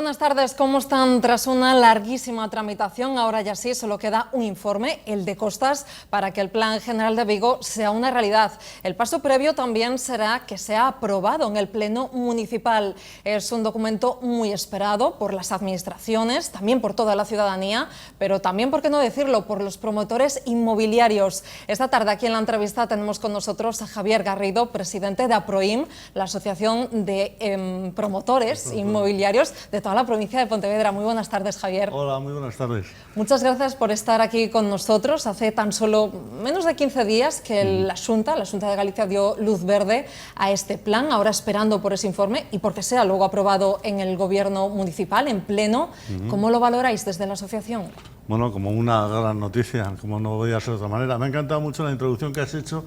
Buenas tardes, ¿cómo están? Tras una larguísima tramitación, ahora ya sí, solo queda un informe, el de costas, para que el Plan General de Vigo sea una realidad. El paso previo también será que sea aprobado en el Pleno Municipal. Es un documento muy esperado por las administraciones, también por toda la ciudadanía, pero también, por qué no decirlo, por los promotores inmobiliarios. Esta tarde aquí en la entrevista tenemos con nosotros a Javier Garrido, presidente de APROIM, la Asociación de Promotores Inmobiliarios de toda la provincia de Pontevedra. Muy buenas tardes, Javier. Hola, muy buenas tardes. Muchas gracias por estar aquí con nosotros. Hace tan solo menos de 15 días que la Xunta de Galicia dio luz verde a este plan, ahora esperando por ese informe y porque sea luego aprobado en el Gobierno municipal, en pleno. ¿Cómo lo valoráis desde la asociación? Bueno, como una gran noticia, como no voy a ser de otra manera. Me ha encantado mucho la introducción que has hecho,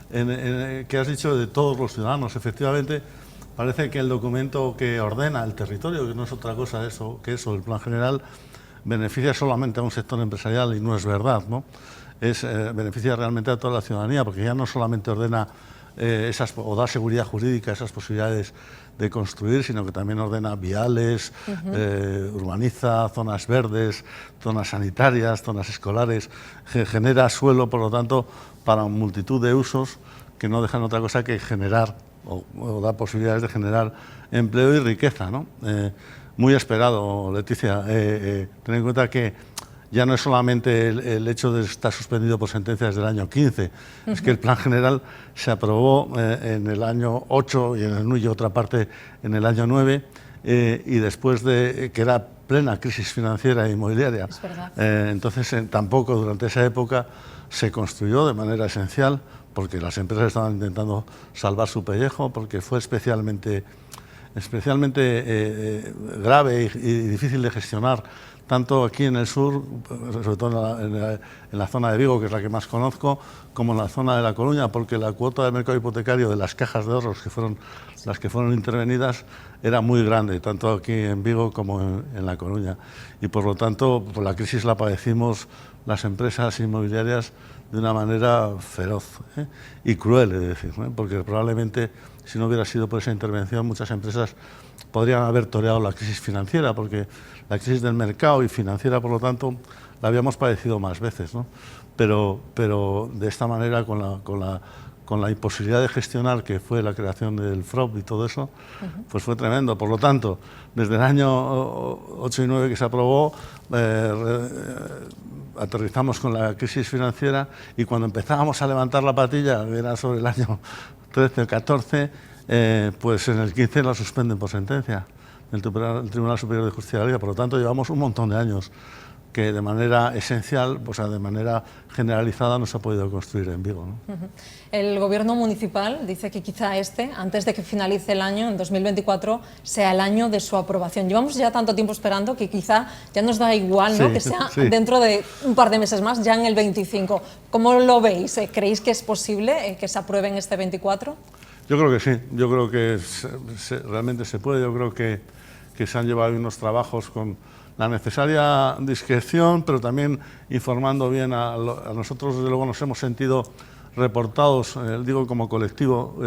que has dicho de todos los ciudadanos. Efectivamente, parece que el documento que ordena el territorio, que no es otra cosa que eso, el Plan General, beneficia solamente a un sector empresarial y no es verdad, ¿no? Beneficia realmente a toda la ciudadanía, porque ya no solamente ordena o da seguridad jurídica a esas posibilidades de construir, sino que también ordena viales, urbaniza zonas verdes, zonas sanitarias, zonas escolares, genera suelo, por lo tanto, para multitud de usos que no dejan otra cosa que generar o da posibilidades de generar empleo y riqueza, ¿no? Muy esperado, Leticia. Ten en cuenta que ya no es solamente el hecho de estar suspendido por sentencias del año 15, es que el Plan General se aprobó en el año 8 y otra parte en el año 9, y después de que era plena crisis financiera e inmobiliaria. Es verdad. Entonces, tampoco durante esa época se construyó de manera esencial, porque las empresas estaban intentando salvar su pellejo, porque fue especialmente grave y difícil de gestionar, tanto aquí en el sur, sobre todo en la zona de Vigo, que es la que más conozco, como en la zona de La Coruña, porque la cuota del mercado hipotecario de las cajas de ahorros, que fueron las que fueron intervenidas, era muy grande, tanto aquí en Vigo como en La Coruña. Y por lo tanto, pues la crisis la padecimos las empresas inmobiliarias de una manera feroz y cruel, es decir, porque probablemente si no hubiera sido por esa intervención muchas empresas podrían haber toreado la crisis financiera, porque la crisis del mercado y financiera, por lo tanto, la habíamos padecido más veces, ¿no? Pero de esta manera, con la imposibilidad de gestionar, que fue la creación del FROB y todo eso, pues fue tremendo. Por lo tanto, desde el año 8 y 9 que se aprobó, aterrizamos con la crisis financiera, y cuando empezábamos a levantar la patilla, que era sobre el año 13 o 14, pues en el 15 la suspenden por sentencia el Tribunal Superior de Justicia de Galicia. Por lo tanto, llevamos un montón de años que de manera esencial, o sea, de manera generalizada, no se ha podido construir en Vigo, ¿no? El Gobierno municipal dice que quizá antes de que finalice el año, en 2024, sea el año de su aprobación. Llevamos ya tanto tiempo esperando que quizá ya nos da igual, ¿no? Que sea dentro de un par de meses más, ya en el 25. ¿Cómo lo veis? ¿Creéis que es posible que se apruebe en este 24? Yo creo que sí, yo creo que realmente se puede. Yo creo que se han llevado unos trabajos con la necesaria discreción, pero también informando bien a nosotros. Desde luego nos hemos sentido reportados, digo como colectivo,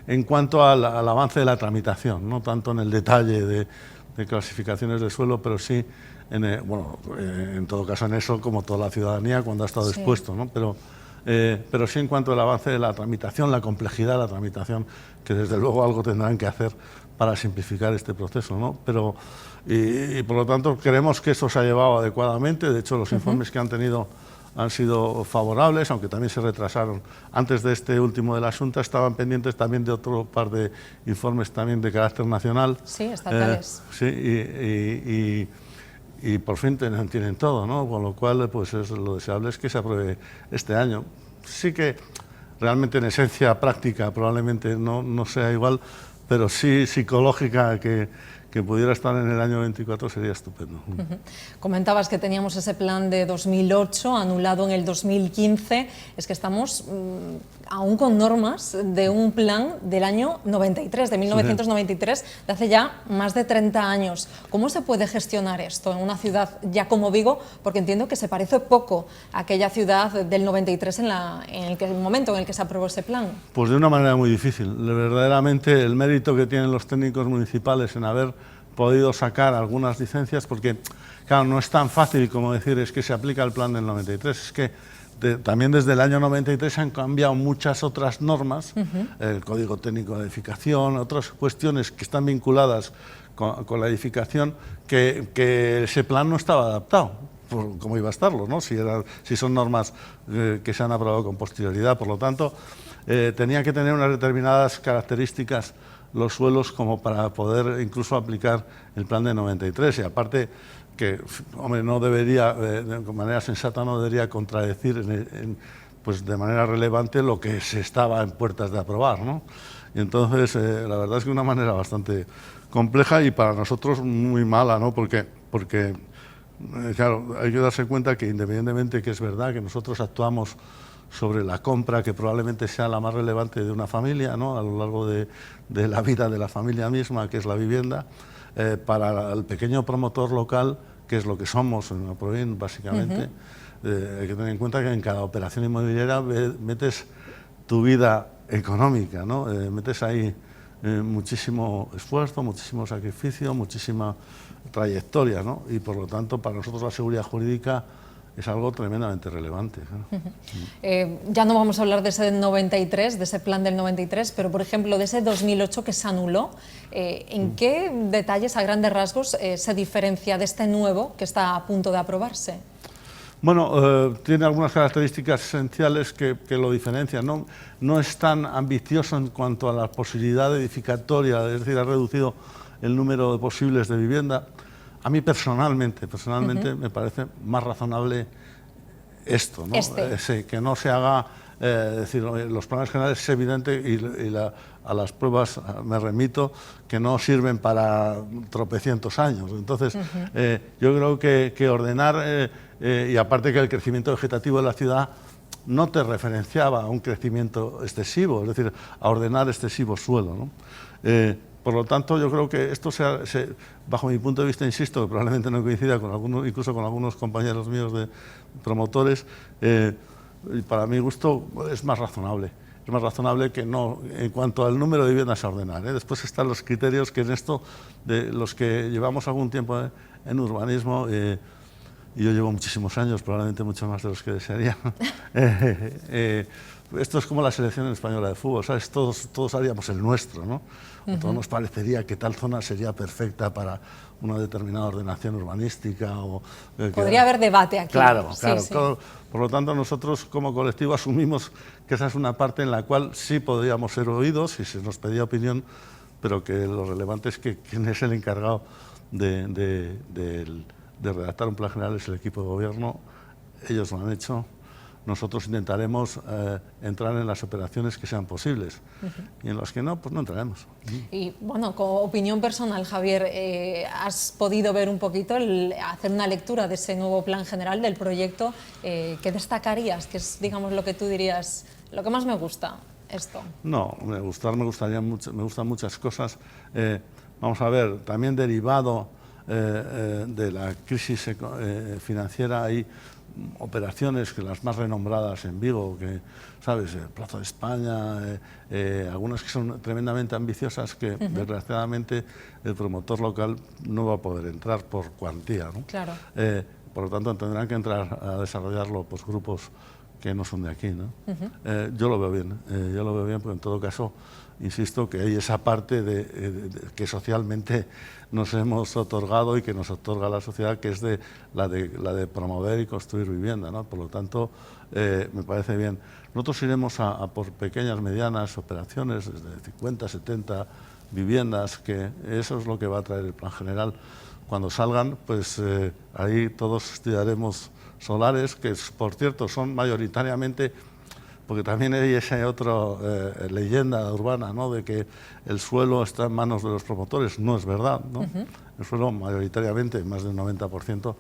en cuanto al avance de la tramitación, no tanto en el detalle de clasificaciones de suelo, pero sí, en todo caso en eso, como toda la ciudadanía cuando ha estado expuesto, ¿no? Pero sí en cuanto al avance de la tramitación, la complejidad de la tramitación, que desde luego algo tendrán que hacer para simplificar este proceso, ¿no? Y por lo tanto creemos que esto se ha llevado adecuadamente. De hecho, los informes que han tenido han sido favorables, aunque también se retrasaron. Antes de este último de la Xunta estaban pendientes también de otro par de informes también de carácter nacional. Sí, estatales. Sí, y por fin tienen todo, ¿no? Con lo cual, pues lo deseable es que se apruebe este año. Sí que realmente en esencia práctica probablemente no sea igual, pero sí psicológica, que pudiera estar en el año 24 sería estupendo. Comentabas que teníamos ese plan de 2008 anulado en el 2015. Es que estamos aún con normas de un plan del año 93, de 1993, de hace ya más de 30 años. ¿Cómo se puede gestionar esto en una ciudad ya como Vigo? Porque entiendo que se parece poco a aquella ciudad del 93 en el momento en el que se aprobó ese plan. Pues de una manera muy difícil. Verdaderamente el mérito que tienen los técnicos municipales en haber podido sacar algunas licencias porque, claro, no es tan fácil como decir es que se aplica el plan del 93, es que también desde el año 93 han cambiado muchas otras normas, el Código Técnico de Edificación, otras cuestiones que están vinculadas con la edificación, que ese plan no estaba adaptado, como iba a estarlo, ¿no? Si son normas que se han aprobado con posterioridad. Por lo tanto, tenían que tener unas determinadas características los suelos como para poder incluso aplicar el plan de 93, y aparte que, hombre, no debería, de manera sensata, no debería contradecir pues de manera relevante lo que se estaba en puertas de aprobar, ¿no? Y entonces, la verdad es que de una manera bastante compleja y para nosotros muy mala, ¿no? Porque claro, hay que darse cuenta que independientemente que es verdad que nosotros actuamos sobre la compra, que probablemente sea la más relevante de una familia, ¿no? A lo largo de la vida de la familia misma, que es la vivienda, para el pequeño promotor local, que es lo que somos en Aproin, básicamente, hay que tener en cuenta que en cada operación inmobiliaria metes tu vida económica, ¿no? Metes ahí muchísimo esfuerzo, muchísimo sacrificio, muchísima trayectoria, ¿no? Y por lo tanto, para nosotros la seguridad jurídica es algo tremendamente relevante, ¿no? Ya no vamos a hablar de ese 93, de ese plan del 93, pero por ejemplo de ese 2008 que se anuló, ¿en qué detalles, a grandes rasgos, se diferencia de este nuevo que está a punto de aprobarse? Bueno, tiene algunas características esenciales que lo diferencian, ¿no? No es tan ambicioso en cuanto a la posibilidad edificatoria, es decir, ha reducido el número de posibles de vivienda. A mí personalmente me parece más razonable esto, ¿no? Que no se haga, decir, los planes generales es evidente y a las pruebas me remito, que no sirven para tropecientos años. Entonces, yo creo que ordenar, y aparte que el crecimiento vegetativo de la ciudad no te referenciaba a un crecimiento excesivo, es decir, a ordenar excesivo suelo, ¿no? Por lo tanto, yo creo que esto, bajo mi punto de vista, insisto, que probablemente no coincida con incluso con algunos compañeros míos de promotores, y para mi gusto es más razonable. Es más razonable que no, en cuanto al número de viviendas a ordenar, ¿eh? Después están los criterios que en esto, de los que llevamos algún tiempo en urbanismo, y yo llevo muchísimos años, probablemente mucho más de los que desearía. Esto es como la selección española de fútbol, ¿sabes? Todos haríamos el nuestro, ¿no? A todos nos parecería que tal zona sería perfecta para una determinada ordenación urbanística. Podría haber debate aquí. Claro, sí, claro. Sí. Por lo tanto, nosotros como colectivo asumimos que esa es una parte en la cual sí podríamos ser oídos y se nos pedía opinión, pero que lo relevante es que quien es el encargado de redactar un plan general es el equipo de gobierno. Ellos lo han hecho. Nosotros intentaremos entrar en las operaciones que sean posibles y en las que no, pues no entraremos. Y bueno, como opinión personal, Javier, ¿has podido ver un poquito, hacer una lectura de ese nuevo plan general del proyecto? ¿Qué destacarías? ¿Qué es, digamos, lo que tú dirías, lo que más me gusta esto? No, me gustan muchas cosas. Vamos a ver, también derivado de la crisis financiera hay operaciones que las más renombradas en Vigo, que sabes, Plaza de España, algunas que son tremendamente ambiciosas que desgraciadamente el promotor local no va a poder entrar por cuantía, ¿no? Claro. Por lo tanto tendrán que entrar a desarrollarlo pues grupos que no son de aquí, ¿no? Yo lo veo bien, porque en todo caso insisto que hay esa parte que socialmente nos hemos otorgado y que nos otorga la sociedad, que es la de promover y construir vivienda, ¿no? Por lo tanto, me parece bien. Nosotros iremos a por pequeñas, medianas operaciones, desde 50, 70 viviendas, que eso es lo que va a traer el plan general. Cuando salgan, pues ahí todos estudiaremos solares, que por cierto son mayoritariamente, porque también hay esa otra leyenda urbana, ¿no?, de que el suelo está en manos de los promotores. No es verdad, ¿no? El suelo mayoritariamente, más del 90%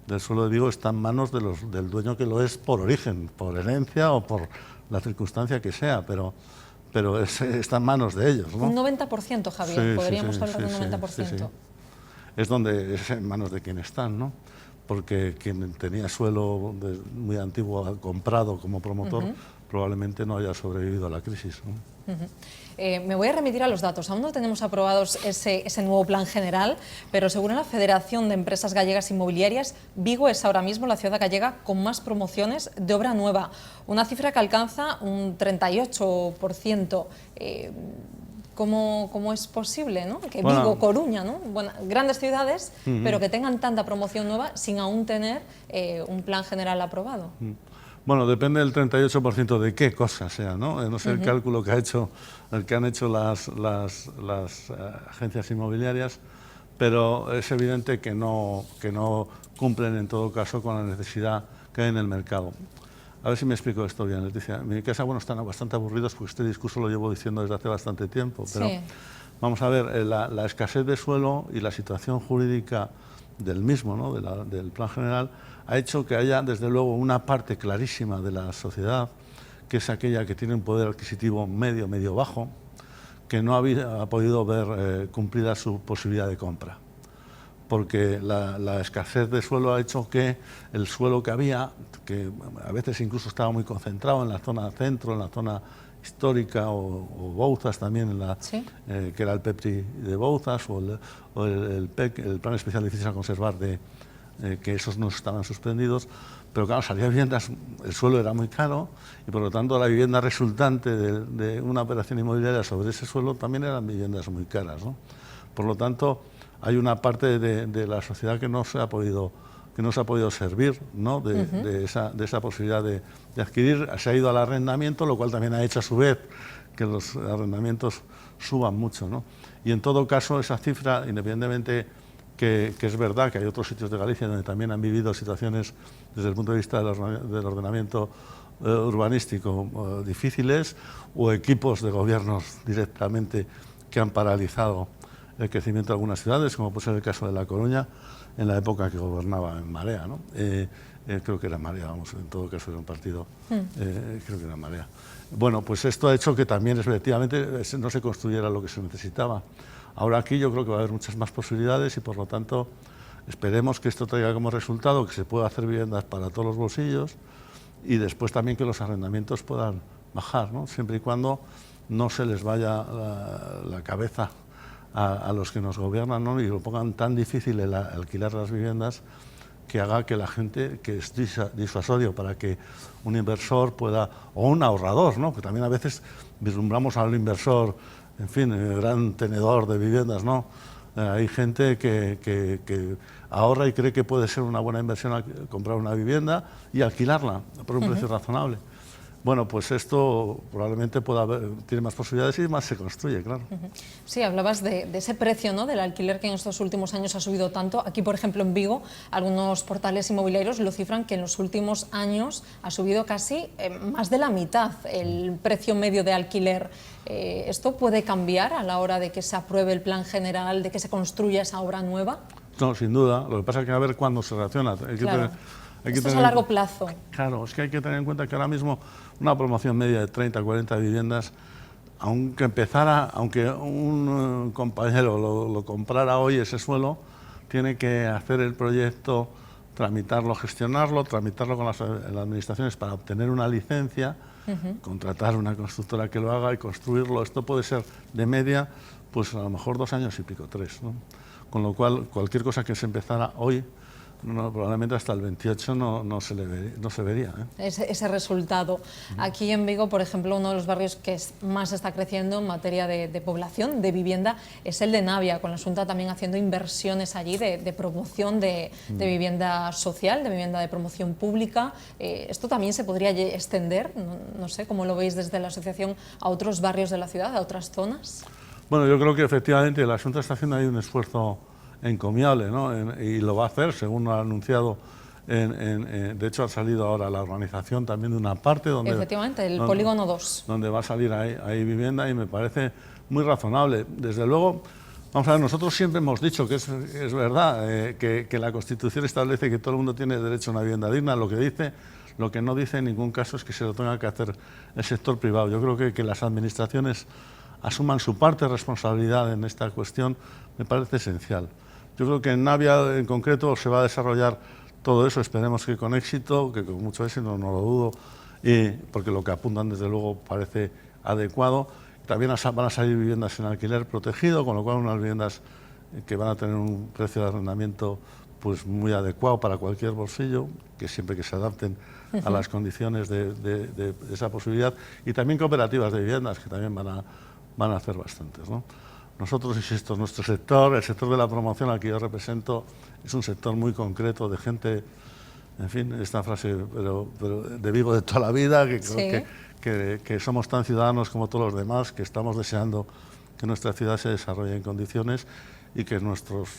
del suelo de Vigo, está en manos del dueño que lo es por origen, por herencia o por la circunstancia que sea, pero está en manos de ellos, ¿no? Un 90%, Javier, sí, podríamos sí, hablar de un 90%. Sí. Es donde es en manos de quien están, ¿no? Porque quien tenía suelo muy antiguo comprado como promotor, probablemente no haya sobrevivido a la crisis, ¿no? Me voy a remitir a los datos. Aún no tenemos aprobados ese nuevo plan general, pero según la Federación de Empresas Gallegas Inmobiliarias, Vigo es ahora mismo la ciudad gallega con más promociones de obra nueva, una cifra que alcanza un 38%. ¿Cómo es posible, ¿no? Que Vigo, Coruña, ¿no? Bueno, grandes ciudades, pero que tengan tanta promoción nueva sin aún tener un plan general aprobado? Bueno, depende del 38% de qué cosa sea, ¿no? No sé el cálculo que han hecho las agencias inmobiliarias, pero es evidente que no cumplen en todo caso con la necesidad que hay en el mercado. A ver si me explico esto bien, Leticia. En mi casa, bueno, están bastante aburridos porque este discurso lo llevo diciendo desde hace bastante tiempo, pero sí. Vamos a ver, la escasez de suelo y la situación jurídica del mismo, ¿no? Del plan general, ha hecho que haya, desde luego, una parte clarísima de la sociedad, que es aquella que tiene un poder adquisitivo medio bajo, que no ha podido ver cumplida su posibilidad de compra. Porque la escasez de suelo ha hecho que el suelo que había, que a veces incluso estaba muy concentrado en la zona centro, en la zona histórica, o Bouzas también, ¿sí? Que era el PEPTI de Bouzas, o el PEC, el Plan Especial de Edificios a Conservar, que esos no estaban suspendidos, pero claro, salía viviendas, el suelo era muy caro, y por lo tanto la vivienda resultante de una operación inmobiliaria sobre ese suelo también eran viviendas muy caras, ¿no? Por lo tanto, hay una parte de la sociedad que no se ha podido servir, ¿no? de esa posibilidad de adquirir. Se ha ido al arrendamiento, lo cual también ha hecho a su vez que los arrendamientos suban mucho, ¿no? Y en todo caso, esa cifra, independientemente que es verdad que hay otros sitios de Galicia donde también han vivido situaciones desde el punto de vista del ordenamiento urbanístico difíciles, o equipos de gobiernos directamente que han paralizado el crecimiento de algunas ciudades, como puede ser el caso de La Coruña, en la época que gobernaba en Marea, ¿no? Creo que era Marea, vamos, en todo caso era un partido, creo que era Marea. Bueno, pues esto ha hecho que también efectivamente no se construyera lo que se necesitaba. Ahora aquí yo creo que va a haber muchas más posibilidades y por lo tanto esperemos que esto traiga como resultado que se pueda hacer viviendas para todos los bolsillos y después también que los arrendamientos puedan bajar, ¿no? Siempre y cuando no se les vaya la cabeza a los que nos gobiernan, ¿no? Y lo pongan tan difícil el alquilar las viviendas que haga que la gente, que es disuasorio para que un inversor pueda, o un ahorrador, ¿no? Que también a veces vislumbramos al inversor, en fin, el gran tenedor de viviendas, ¿no? Hay gente que ahorra y cree que puede ser una buena inversión comprar una vivienda y alquilarla por un precio razonable. Bueno, pues esto probablemente tiene más posibilidades y más se construye, claro. Sí, hablabas de ese precio, ¿no? Del alquiler que en estos últimos años ha subido tanto. Aquí, por ejemplo, en Vigo, algunos portales inmobiliarios lo cifran que en los últimos años ha subido casi más de la mitad el precio medio de alquiler. ¿Esto puede cambiar a la hora de que se apruebe el plan general, de que se construya esa obra nueva? No, sin duda. Lo que pasa es que a ver cuándo se reacciona. Claro. Esto es a largo plazo. Claro, es que hay que tener en cuenta que ahora mismo una promoción media de 30, 40 viviendas, aunque un compañero lo comprara hoy ese suelo, tiene que hacer el proyecto, tramitarlo, gestionarlo, tramitarlo con las administraciones para obtener una licencia, contratar una constructora que lo haga y construirlo. Esto puede ser de media, pues a lo mejor 2 años y pico, 3, ¿no? Con lo cual, cualquier cosa que se empezara hoy, probablemente hasta el 28 no se vería. Ese resultado. Aquí en Vigo, por ejemplo, uno de los barrios que más está creciendo en materia de población, de vivienda, es el de Navia, con la Xunta también haciendo inversiones allí de promoción de vivienda social, de vivienda de promoción pública. ¿Esto también se podría extender, no sé, cómo lo veis desde la asociación, a otros barrios de la ciudad, a otras zonas? Bueno, yo creo que efectivamente la Xunta está haciendo ahí un esfuerzo encomiable, ¿no? Y lo va a hacer, según lo ha anunciado. De hecho, ha salido ahora la organización también de una parte donde... Efectivamente, el Polígono 2. Donde va a salir ahí vivienda y me parece muy razonable. Desde luego, vamos a ver, nosotros siempre hemos dicho que es verdad, que la Constitución establece que todo el mundo tiene derecho a una vivienda digna. Lo que no dice en ningún caso es que se lo tenga que hacer el sector privado. Yo creo que las administraciones asuman su parte de responsabilidad en esta cuestión, me parece esencial. Yo creo que en Navia en concreto se va a desarrollar todo eso, esperemos que con éxito, que con mucho éxito, no lo dudo, porque lo que apuntan desde luego parece adecuado. También van a salir viviendas en alquiler protegido, con lo cual unas viviendas que van a tener un precio de arrendamiento pues muy adecuado para cualquier bolsillo, que siempre que se adapten a las condiciones de esa posibilidad, y también cooperativas de viviendas, que también van a hacer bastantes, ¿no? Nosotros, insisto, nuestro sector, el sector de la promoción al que yo represento, es un sector muy concreto de gente, en fin, esta frase, pero de Vigo de toda la vida, que somos tan ciudadanos como todos los demás, que estamos deseando que nuestra ciudad se desarrolle en condiciones y que nuestros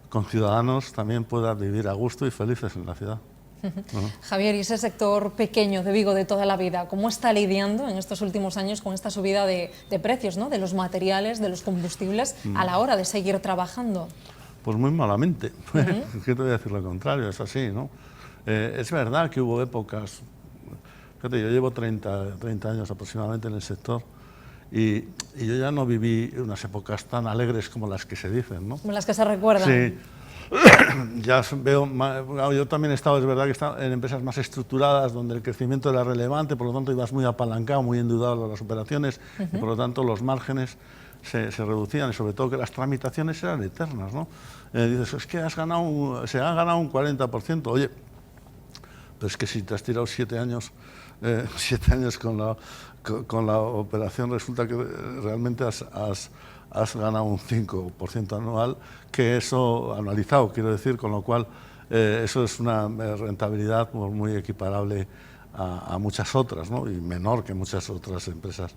conciudadanos también puedan vivir a gusto y felices en la ciudad. Javier, y ese sector pequeño de Vigo de toda la vida, ¿cómo está lidiando en estos últimos años con esta subida de precios, ¿no?, de los materiales, de los combustibles, a la hora de seguir trabajando? Pues muy malamente. ¿Qué te voy a decir lo contrario? Es así, ¿no? Es verdad que hubo épocas, fíjate, yo llevo 30 años aproximadamente en el sector, y yo ya no viví unas épocas tan alegres como las que se dicen, ¿no? Como las que se recuerdan. Sí. Ya veo, yo también he estado, es verdad que he estado en empresas más estructuradas, donde el crecimiento era relevante, por lo tanto ibas muy apalancado, muy endeudado a las operaciones, y por lo tanto los márgenes se reducían, y sobre todo que las tramitaciones eran eternas, ¿no? Dices, es que se ha ganado un 40%, oye, pero es que si te has tirado 7 años con la operación, resulta que realmente has ganado un 5% anual, que eso anualizado, quiero decir, con lo cual eso es una rentabilidad muy equiparable a muchas otras, ¿no? Y menor que muchas otras empresas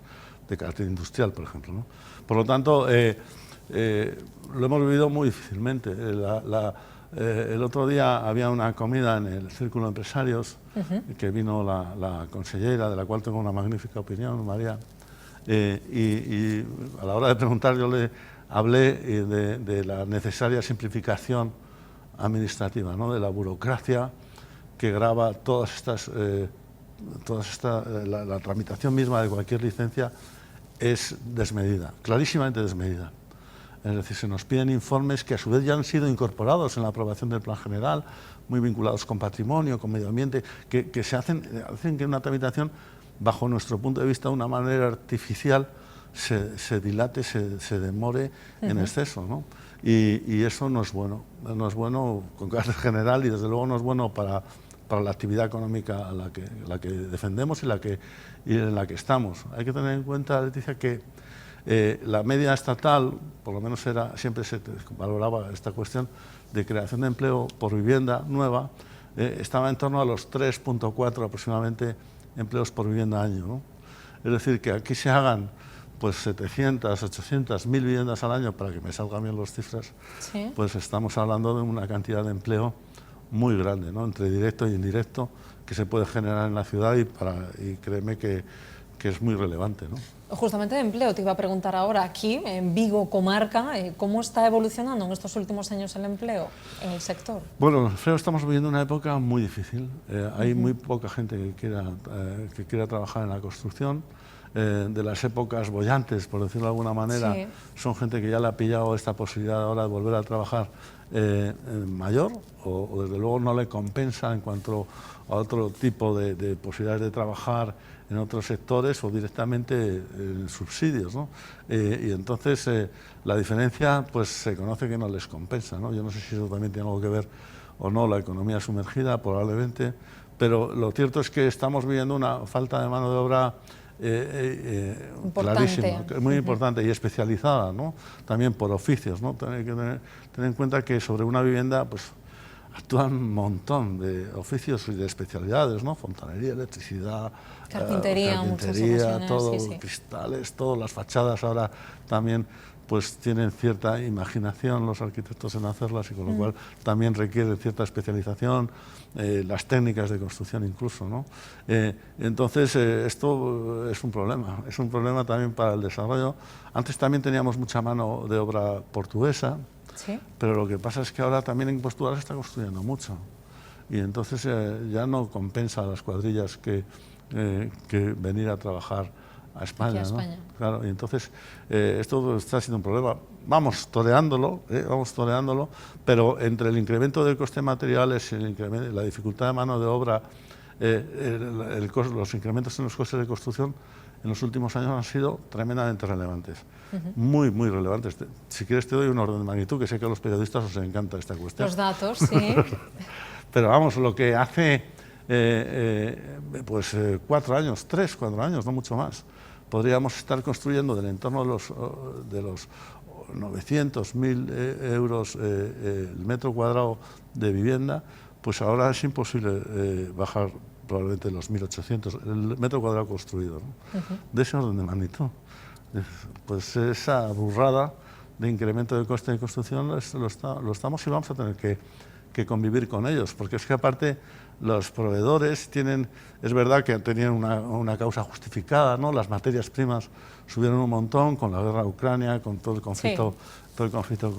de carácter industrial, por ejemplo, ¿no? Por lo tanto, lo hemos vivido muy difícilmente. El otro día había una comida en el Círculo de Empresarios, que vino la consellera, de la cual tengo una magnífica opinión, María, y a la hora de preguntar yo le hablé de la necesaria simplificación administrativa, ¿no?, de la burocracia que grava la tramitación misma de cualquier licencia es desmedida, clarísimamente desmedida. Es decir, se nos piden informes que a su vez ya han sido incorporados en la aprobación del Plan General, muy vinculados con patrimonio, con medio ambiente, que hacen que una tramitación, bajo nuestro punto de vista, de una manera artificial, se dilate, se demore en exceso, ¿no? Y eso no es bueno con carácter general, y desde luego no es bueno para la actividad económica a la que defendemos y en la que estamos. Hay que tener en cuenta, Leticia, que la media estatal, por lo menos siempre se valoraba esta cuestión de creación de empleo por vivienda nueva, estaba en torno a los 3,4 aproximadamente empleos por vivienda año, ¿no? Es decir, que aquí se hagan pues 700, 800, 1000 viviendas al año, para que me salgan bien las cifras, ¿sí?, pues estamos hablando de una cantidad de empleo muy grande, ¿no?, entre directo e indirecto, que se puede generar en la ciudad, y créeme que es muy relevante, ¿no? Justamente de empleo te iba a preguntar ahora, aquí en Vigo, comarca, ¿cómo está evolucionando en estos últimos años el empleo en el sector? Bueno, en el empleo estamos viviendo una época muy difícil. Hay muy poca gente que quiera trabajar en la construcción. De las épocas bollantes, por decirlo de alguna manera, sí, son gente que ya le ha pillado esta posibilidad ahora de volver a trabajar mayor, o desde luego no le compensa en cuanto a otro tipo de posibilidades de trabajar en otros sectores o directamente en subsidios, ¿no? Y entonces la diferencia pues se conoce que no les compensa, ¿no? Yo no sé si eso también tiene algo que ver o no, la economía sumergida probablemente, pero lo cierto es que estamos viviendo una falta de mano de obra clarísima, muy importante y especializada, ¿no?, también por oficios, ¿no? Tener en cuenta que sobre una vivienda pues actúan un montón de oficios y de especialidades, ¿no? Fontanería, electricidad, carpintería, todo, sí, sí, cristales, todo, las fachadas ahora también pues tienen cierta imaginación los arquitectos en hacerlas, y con lo cual también requieren cierta especialización, las técnicas de construcción incluso, ¿no? Entonces esto es un problema también para el desarrollo. Antes también teníamos mucha mano de obra portuguesa, ¿sí?, pero lo que pasa es que ahora también en Portugal se está construyendo mucho, y entonces ya no compensa a las cuadrillas que venir a trabajar a España, ¿no? Claro, y entonces esto está siendo un problema. Vamos toreándolo, pero entre el incremento del coste de materiales y la dificultad de mano de obra los incrementos en los costes de construcción en los últimos años han sido tremendamente relevantes, muy, muy relevantes. Si quieres te doy un orden de magnitud, que sé que a los periodistas os encanta esta cuestión. Los datos, sí. Pero vamos, lo que hace 4 años, 3, 4 años, no mucho más, podríamos estar construyendo del entorno de los 900, 1000 euros el metro cuadrado de vivienda, pues ahora es imposible bajar probablemente los 1800, el metro cuadrado construido, ¿no? De ese orden de magnitud. Pues esa burrada de incremento de coste de construcción lo estamos y vamos a tener que convivir con ellos, porque es que aparte los proveedores tienen, es verdad que tenían una causa justificada, ¿no? Las materias primas subieron un montón con la guerra de Ucrania, con todo el conflicto, sí, todo el conflicto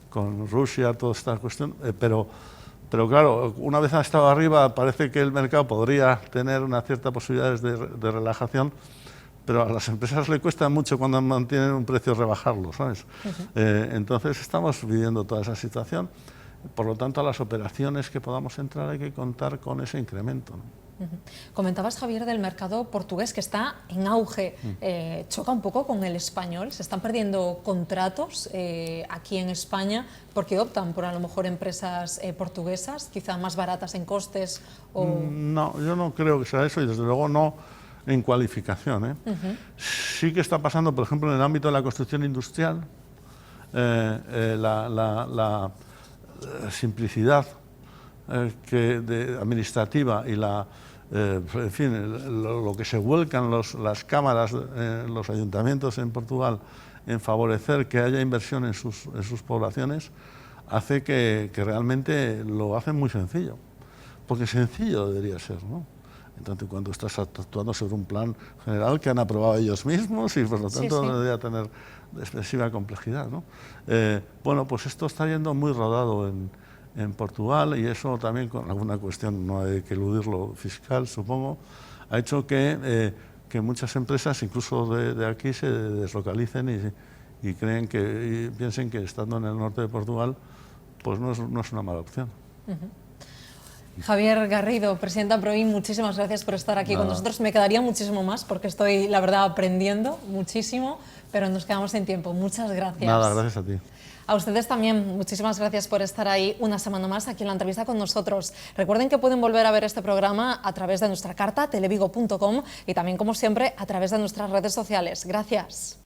con Rusia, toda esta cuestión, pero claro, una vez ha estado arriba parece que el mercado podría tener unas ciertas posibilidades de relajación, pero a las empresas le cuesta mucho cuando mantienen un precio rebajarlo, ¿sabes? Entonces estamos viviendo toda esa situación. Por lo tanto, a las operaciones que podamos entrar hay que contar con ese incremento, ¿no? Comentabas, Javier, del mercado portugués que está en auge. ¿Choca un poco con el español? ¿Se están perdiendo contratos aquí en España porque optan por a lo mejor empresas portuguesas, quizá más baratas en costes? O... No, yo no creo que sea eso y desde luego no en cualificación, ¿eh? Sí que está pasando, por ejemplo, en el ámbito de la construcción industrial, la simplicidad administrativa y en fin, lo que se vuelcan las cámaras, los ayuntamientos en Portugal en favorecer que haya inversión en sus poblaciones, hace que realmente lo hacen muy sencillo, porque sencillo debería ser, ¿no? Entonces, cuando estás actuando sobre un plan general que han aprobado ellos mismos y por lo tanto no debería tener excesiva complejidad, ¿no? Bueno, pues esto está yendo muy rodado en Portugal y eso también, con alguna cuestión, no hay que eludirlo, fiscal, supongo, ha hecho que muchas empresas, incluso de aquí, se deslocalicen y piensen que estando en el norte de Portugal, pues no es una mala opción. Javier Garrido, presidenta Proin, muchísimas gracias por estar aquí con nosotros. Me quedaría muchísimo más porque estoy, la verdad, aprendiendo muchísimo, pero nos quedamos sin tiempo. Muchas gracias. Nada, gracias a ti. A ustedes también, muchísimas gracias por estar ahí una semana más aquí en la entrevista con nosotros. Recuerden que pueden volver a ver este programa a través de nuestra carta, televigo.com, y también, como siempre, a través de nuestras redes sociales. Gracias.